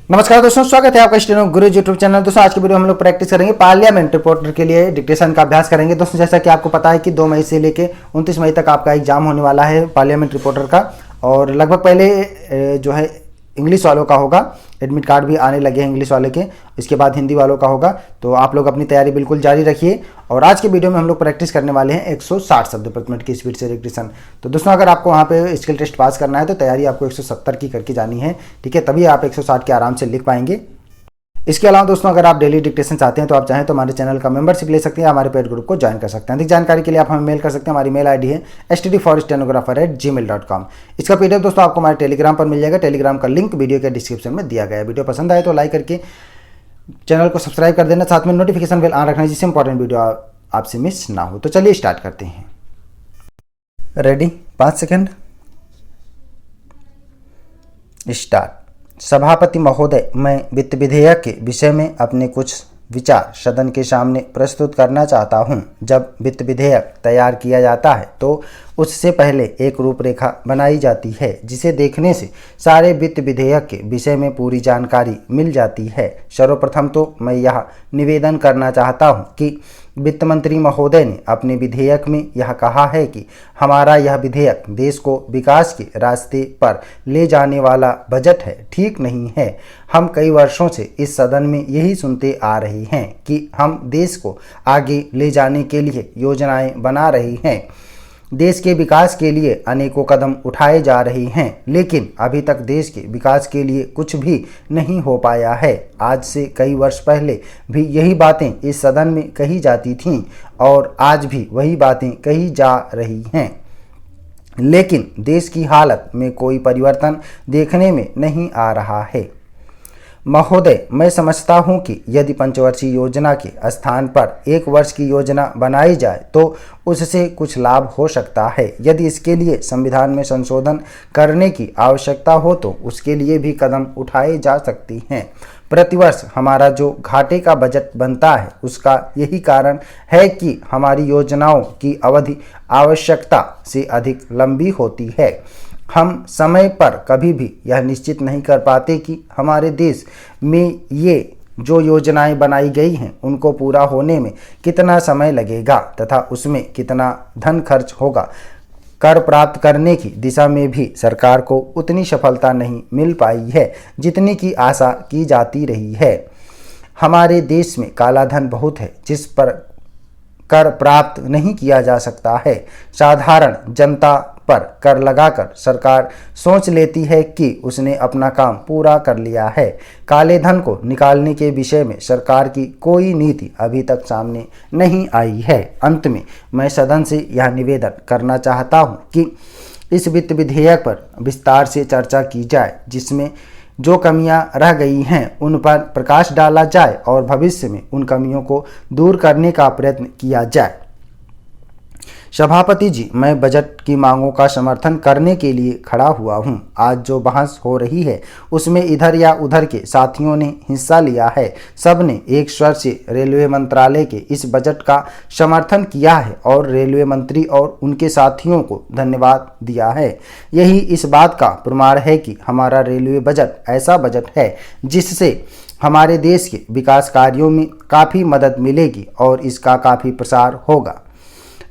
नमस्कार दोस्तों, स्वागत है आपका स्टेनो गुरु यूट्यूब चैनल। दोस्तों आज की वीडियो हम लोग प्रैक्टिस करेंगे पार्लियामेंट रिपोर्टर के लिए डिक्टेशन का अभ्यास करेंगे। दोस्तों जैसा कि आपको पता है कि 2 मई से लेके 29 मई तक आपका एग्जाम होने वाला है पार्लियामेंट रिपोर्टर का। और लगभग पहले जो है इंग्लिश वालों का होगा, एडमिट कार्ड भी आने लगे हैं इंग्लिश वाले के, इसके बाद हिंदी वालों का होगा। तो आप लोग अपनी तैयारी बिल्कुल जारी रखिए। और आज के वीडियो में हम लोग प्रैक्टिस करने वाले हैं 160 शब्द प्रति मिनट की स्पीड से डिक्टेशन। तो दोस्तों अगर आपको वहाँ पे स्किल टेस्ट पास करना है तो तैयारी आपको 170 की करके जानी है, ठीक है, तभी आप 160 के आराम से लिख पाएंगे। इसके अलावा दोस्तों अगर आप डेली डिक्टेशन चाहते हैं तो आप चाहें तो हमारे चैनल का मेंबरशिप ले सकते हैं, हमारे पेड ग्रुप को ज्वाइन कर सकते हैं। अधिक जानकारी के लिए आप हमें मेल कर सकते हैं। हमारी मेल आईडी है std4stenographer@gmail.com। इसका पीडीएफ दोस्तों आपको हमारे टेलीग्राम पर मिल जाएगा। टेलीग्राम का लिंक वीडियो के डिस्क्रिप्शन में दिया गया है। वीडियो पसंद आए तो लाइक करके चैनल को सब्सक्राइब कर देना, साथ में नोटिफिकेशन बेल ऑन रखना जिससे इंपॉर्टेंट वीडियो आपसे मिस ना हो। तो चलिए स्टार्ट करते हैं। Ready, 5 second, start. सभापति महोदय, मैं वित्त विधेयक के विषय में अपने कुछ विचार सदन के सामने प्रस्तुत करना चाहता हूं। जब वित्त विधेयक तैयार किया जाता है तो उससे पहले एक रूपरेखा बनाई जाती है जिसे देखने से सारे वित्त विधेयक के विषय में पूरी जानकारी मिल जाती है। सर्वप्रथम तो मैं यह निवेदन करना चाहता हूं कि वित्त मंत्री महोदय ने अपने विधेयक में यह कहा है कि हमारा यह विधेयक देश को विकास के रास्ते पर ले जाने वाला बजट है। ठीक नहीं है। हम कई वर्षों से इस सदन में यही सुनते आ रहे हैं कि हम देश को आगे ले जाने के लिए योजनाएं बना रहे हैं, देश के विकास के लिए अनेकों कदम उठाए जा रहे हैं, लेकिन अभी तक देश के विकास के लिए कुछ भी नहीं हो पाया है। आज से कई वर्ष पहले भी यही बातें इस सदन में कही जाती थीं और आज भी वही बातें कही जा रही हैं, लेकिन देश की हालत में कोई परिवर्तन देखने में नहीं आ रहा है। महोदय, मैं समझता हूं कि यदि पंचवर्षीय योजना के स्थान पर 1 वर्ष की योजना बनाई जाए तो उससे कुछ लाभ हो सकता है। यदि इसके लिए संविधान में संशोधन करने की आवश्यकता हो तो उसके लिए भी कदम उठाए जा सकते हैं। प्रतिवर्ष हमारा जो घाटे का बजट बनता है उसका यही कारण है कि हमारी योजनाओं की अवधि आवश्यकता से अधिक लंबी होती है। हम समय पर कभी भी यह निश्चित नहीं कर पाते कि हमारे देश में ये जो योजनाएं बनाई गई हैं उनको पूरा होने में कितना समय लगेगा तथा उसमें कितना धन खर्च होगा। कर प्राप्त करने की दिशा में भी सरकार को उतनी सफलता नहीं मिल पाई है जितनी की आशा की जाती रही है। हमारे देश में काला धन बहुत है जिस पर कर प्राप्त नहीं किया जा सकता है। साधारण जनता पर कर लगाकर सरकार सोच लेती है कि उसने अपना काम पूरा कर लिया है। काले धन को निकालने के विषय में सरकार की कोई नीति अभी तक सामने नहीं आई है। अंत में मैं सदन से यह निवेदन करना चाहता हूं कि इस वित्त विधेयक पर विस्तार से चर्चा की जाए, जिसमें जो कमियां रह गई हैं उन पर प्रकाश डाला जाए और भविष्य में उन कमियों को दूर करने का प्रयत्न किया जाए। सभापति जी, मैं बजट की मांगों का समर्थन करने के लिए खड़ा हुआ हूं। आज जो बहस हो रही है उसमें इधर या उधर के साथियों ने हिस्सा लिया है। सब ने एक स्वर से रेलवे मंत्रालय के इस बजट का समर्थन किया है और रेलवे मंत्री और उनके साथियों को धन्यवाद दिया है। यही इस बात का प्रमाण है कि हमारा रेलवे बजट ऐसा बजट है जिससे हमारे देश के विकास कार्यों में काफ़ी मदद मिलेगी और इसका काफ़ी प्रसार होगा।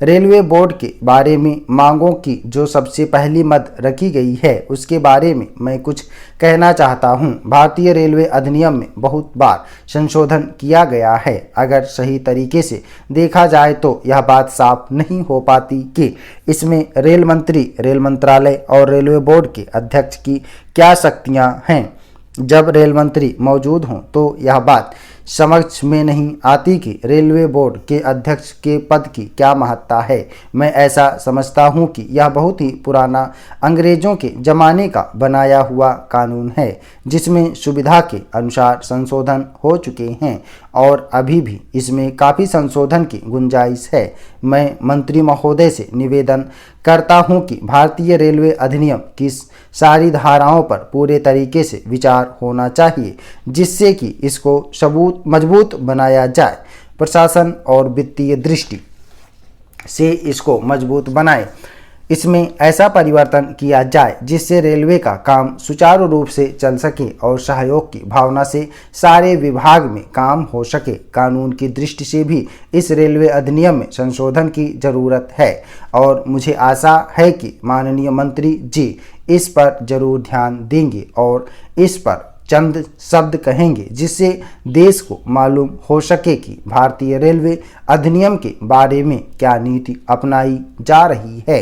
रेलवे बोर्ड के बारे में मांगों की जो सबसे पहली मद रखी गई है उसके बारे में मैं कुछ कहना चाहता हूं। भारतीय रेलवे अधिनियम में बहुत बार संशोधन किया गया है। अगर सही तरीके से देखा जाए तो यह बात साफ नहीं हो पाती कि इसमें रेल मंत्री, रेल मंत्रालय और रेलवे बोर्ड के अध्यक्ष की क्या शक्तियां हैं। जब रेल मंत्री मौजूद हों तो यह बात समझ में नहीं आती कि रेलवे बोर्ड के अध्यक्ष के पद की क्या महत्ता है। मैं ऐसा समझता हूं कि यह बहुत ही पुराना अंग्रेजों के ज़माने का बनाया हुआ कानून है जिसमें सुविधा के अनुसार संशोधन हो चुके हैं और अभी भी इसमें काफ़ी संशोधन की गुंजाइश है। मैं मंत्री महोदय से निवेदन करता हूं कि भारतीय रेलवे अधिनियम की सारी धाराओं पर पूरे तरीके से विचार होना चाहिए जिससे कि इसको मजबूत बनाया जाए। प्रशासन और वित्तीय दृष्टि से इसको मजबूत बनाएं। इसमें ऐसा परिवर्तन किया जाए जिससे रेलवे का काम सुचारू रूप से चल सके और सहयोग की भावना से सारे विभाग में काम हो सके। कानून की दृष्टि से भी इस रेलवे अधिनियम में संशोधन की जरूरत है और मुझे आशा है कि माननीय मंत्री जी इस पर जरूर ध्यान देंगे और इस पर चंद शब्द कहेंगे जिससे देश को मालूम हो सके कि भारतीय रेलवे अधिनियम के बारे में क्या नीति अपनाई जा रही है।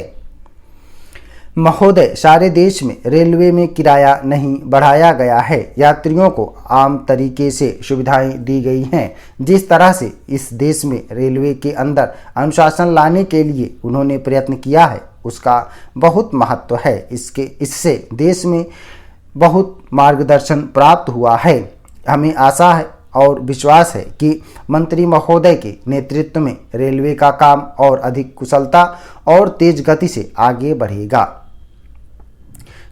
महोदय, सारे देश में रेलवे में किराया नहीं बढ़ाया गया है। यात्रियों को आम तरीके से सुविधाएं दी गई हैं। जिस तरह से इस देश में रेलवे के अंदर अनुशासन लाने के लिए उन्होंने प्रयत्न किया है उसका बहुत महत्व है। इससे देश में बहुत मार्गदर्शन प्राप्त हुआ है। हमें आशा है और विश्वास है कि मंत्री महोदय के नेतृत्व में रेलवे का काम और अधिक कुशलता और तेज गति से आगे बढ़ेगा।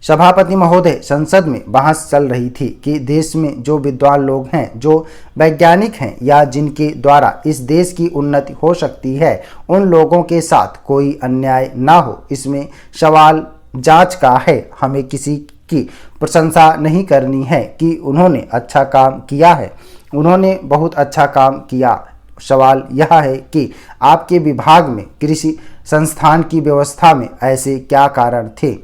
सभापति महोदय, संसद में बहस चल रही थी कि देश में जो विद्वान लोग हैं, जो वैज्ञानिक हैं या जिनके द्वारा इस देश की उन्नति हो सकती है, उन लोगों के साथ कोई अन्याय ना हो। इसमें सवाल जांच का है। हमें किसी की प्रशंसा नहीं करनी है कि उन्होंने अच्छा काम किया है। उन्होंने बहुत अच्छा काम किया। सवाल यह है कि आपके विभाग में कृषि संस्थान की व्यवस्था में ऐसे क्या कारण थे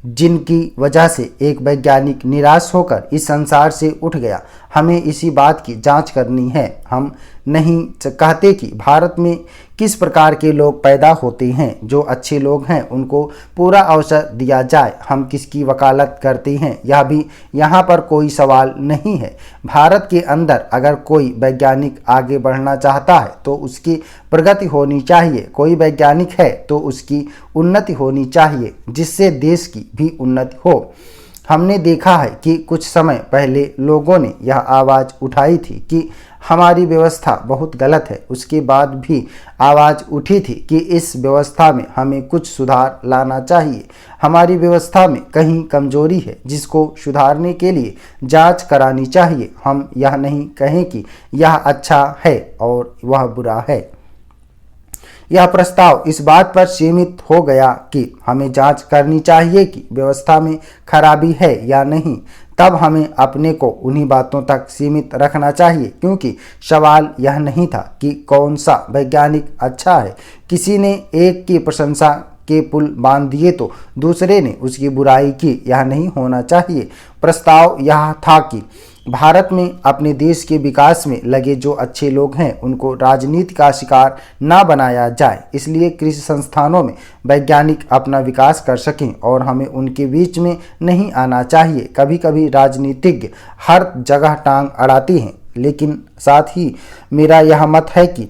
जिनकी वजह से एक वैज्ञानिक निराश होकर इस संसार से उठ गया। हमें इसी बात की जांच करनी है। हम नहीं कहते कि भारत में किस प्रकार के लोग पैदा होते हैं। जो अच्छे लोग हैं उनको पूरा अवसर दिया जाए। हम किसकी वकालत करते हैं यह भी यहाँ पर कोई सवाल नहीं है। भारत के अंदर अगर कोई वैज्ञानिक आगे बढ़ना चाहता है तो उसकी प्रगति होनी चाहिए। कोई वैज्ञानिक है तो उसकी उन्नति होनी चाहिए जिससे देश की भी उन्नति हो। हमने देखा है कि कुछ समय पहले लोगों ने यह आवाज़ उठाई थी कि हमारी व्यवस्था बहुत गलत है। उसके बाद भी आवाज़ उठी थी कि इस व्यवस्था में हमें कुछ सुधार लाना चाहिए। हमारी व्यवस्था में कहीं कमजोरी है जिसको सुधारने के लिए जांच करानी चाहिए। हम यह नहीं कहें कि यह अच्छा है और वह बुरा है। यह प्रस्ताव इस बात पर सीमित हो गया कि हमें जांच करनी चाहिए कि व्यवस्था में खराबी है या नहीं। तब हमें अपने को उन्हीं बातों तक सीमित रखना चाहिए, क्योंकि सवाल यह नहीं था कि कौन सा वैज्ञानिक अच्छा है। किसी ने एक की प्रशंसा के पुल बांध दिए तो दूसरे ने उसकी बुराई की, यह नहीं होना चाहिए। प्रस्ताव यह था कि भारत में अपने देश के विकास में लगे जो अच्छे लोग हैं उनको राजनीति का शिकार ना बनाया जाए। इसलिए कृषि संस्थानों में वैज्ञानिक अपना विकास कर सकें और हमें उनके बीच में नहीं आना चाहिए। कभी कभी राजनीतिज्ञ हर जगह टांग अड़ाते हैं, लेकिन साथ ही मेरा यह मत है कि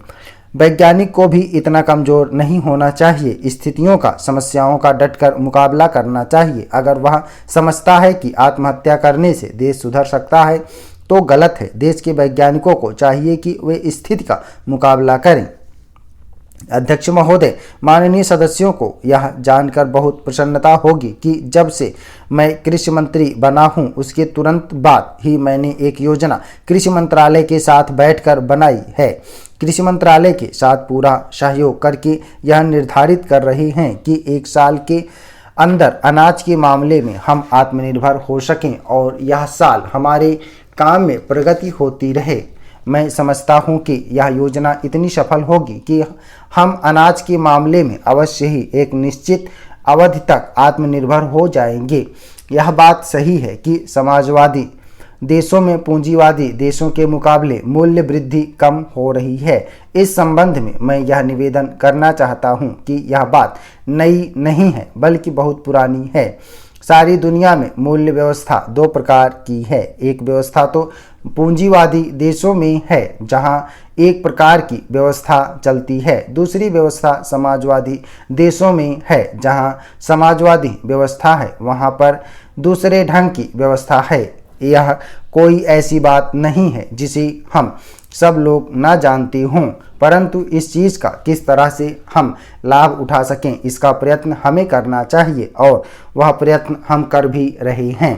वैज्ञानिक को भी इतना कमज़ोर नहीं होना चाहिए। स्थितियों का, समस्याओं का डटकर मुकाबला करना चाहिए। अगर वह समझता है कि आत्महत्या करने से देश सुधर सकता है तो गलत है। देश के वैज्ञानिकों को चाहिए कि वे स्थिति का मुकाबला करें। अध्यक्ष महोदय, माननीय सदस्यों को यह जानकर बहुत प्रसन्नता होगी कि जब से मैं कृषि मंत्री बना हूं उसके तुरंत बाद ही मैंने एक योजना कृषि मंत्रालय के साथ बैठकर बनाई है। कृषि मंत्रालय के साथ पूरा सहयोग करके यह निर्धारित कर रहे हैं कि एक साल के अंदर अनाज के मामले में हम आत्मनिर्भर हो सकें और यह साल हमारे काम में प्रगति होती रहे। मैं समझता हूं कि यह योजना इतनी सफल होगी कि हम अनाज के मामले में अवश्य ही एक निश्चित अवधि तक आत्मनिर्भर हो जाएंगे। यह बात सही है कि समाजवादी देशों में पूंजीवादी देशों के मुकाबले मूल्य वृद्धि कम हो रही है। इस संबंध में मैं यह निवेदन करना चाहता हूं कि यह बात नई नहीं है बल्कि बहुत पुरानी है। सारी दुनिया में मूल्य व्यवस्था दो प्रकार की है। एक व्यवस्था तो पूंजीवादी देशों में है जहां एक प्रकार की व्यवस्था चलती है। दूसरी व्यवस्था समाजवादी देशों में है। जहां समाजवादी व्यवस्था है वहां पर दूसरे ढंग की व्यवस्था है। यह कोई ऐसी बात नहीं है जिसे हम सब लोग ना जानते हों, परंतु इस चीज़ का किस तरह से हम लाभ उठा सकें इसका प्रयत्न हमें करना चाहिए और वह प्रयत्न हम कर भी रहे हैं।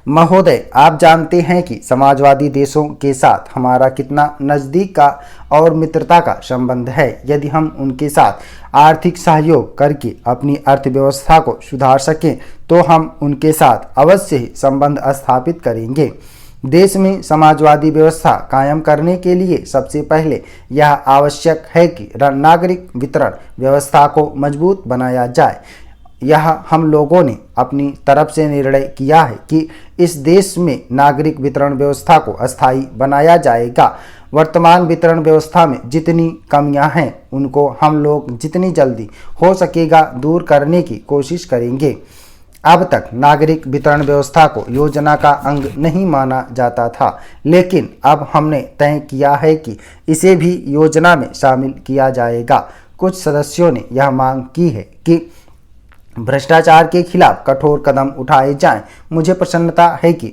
महोदय, आप जानते हैं कि समाजवादी देशों के साथ हमारा कितना नज़दीक का और मित्रता का संबंध है। यदि हम उनके साथ आर्थिक सहयोग करके अपनी अर्थव्यवस्था को सुधार सकें तो हम उनके साथ अवश्य ही संबंध स्थापित करेंगे। देश में समाजवादी व्यवस्था कायम करने के लिए सबसे पहले यह आवश्यक है कि नागरिक वितरण व्यवस्था को मजबूत बनाया जाए। यह हम लोगों ने अपनी तरफ से निर्णय किया है कि इस देश में नागरिक वितरण व्यवस्था को अस्थायी बनाया जाएगा। वर्तमान वितरण व्यवस्था में जितनी कमियां हैं उनको हम लोग जितनी जल्दी हो सकेगा दूर करने की कोशिश करेंगे। अब तक नागरिक वितरण व्यवस्था को योजना का अंग नहीं माना जाता था, लेकिन अब हमने तय किया है कि इसे भी योजना में शामिल किया जाएगा। कुछ सदस्यों ने यह मांग की है कि भ्रष्टाचार के खिलाफ कठोर कदम उठाए जाएं। मुझे प्रसन्नता है कि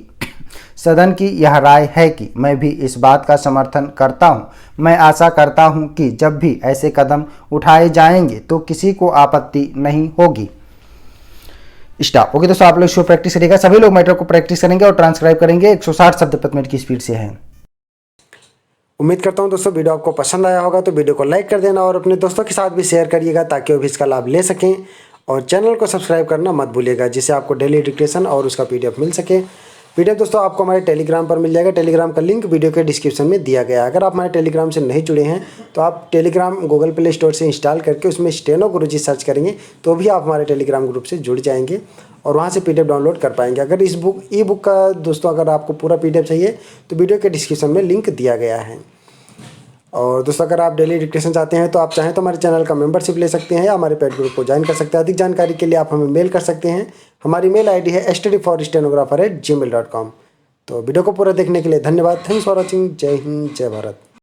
सदन की यह राय है कि मैं भी इस बात का समर्थन करता हूं। मैं आशा करता हूं कि जब भी ऐसे कदम उठाए जाएंगे तो किसी को आपत्ति नहीं होगी। स्टॉप। ओके दोस्तों, आप लोग इसको प्रैक्टिस करिएगा। सभी लोग मैटर को प्रैक्टिस करेंगे और ट्रांसक्राइब करेंगे। 160 शब्द प्रति मिनट की स्पीड से है। उम्मीद करता हूं दोस्तों वीडियो आपको पसंद आया होगा, तो वीडियो को लाइक कर देना और अपने दोस्तों के साथ भी शेयर करिएगा ताकि वो भी इसका लाभ ले सकें। और चैनल को सब्सक्राइब करना मत भूलिएगा जिससे आपको डेली एजुकेशन और उसका PDF मिल सके। PDF दोस्तों आपको हमारे टेलीग्राम पर मिल जाएगा। टेलीग्राम का लिंक वीडियो के डिस्क्रिप्शन में दिया गया है। अगर आप हमारे टेलीग्राम से नहीं जुड़े हैं तो आप टेलीग्राम गूगल प्ले स्टोर से इंस्टॉल करके उसमें स्टेनो गुरुजी सर्च करेंगे तो भी आप हमारे टेलीग्राम ग्रुप से जुड़ जाएंगे और वहाँ से PDF डाउनलोड कर पाएंगे। अगर इस ई बुक का दोस्तों अगर आपको पूरा PDF चाहिए तो वीडियो के डिस्क्रिप्शन में लिंक दिया गया है। और दोस्तों अगर आप डेली एजुकेशन चाहते हैं तो आप चाहें तो हमारे चैनल का मेंबरशिप ले सकते हैं या हमारे पेड ग्रुप को ज्वाइन कर सकते हैं। अधिक जानकारी के लिए आप हमें मेल कर सकते हैं। हमारी मेल ID है studyforstenographer@gmail.com। तो वीडियो को पूरा देखने के लिए धन्यवाद। Thanks for watching. जय हिंद, जय भारत।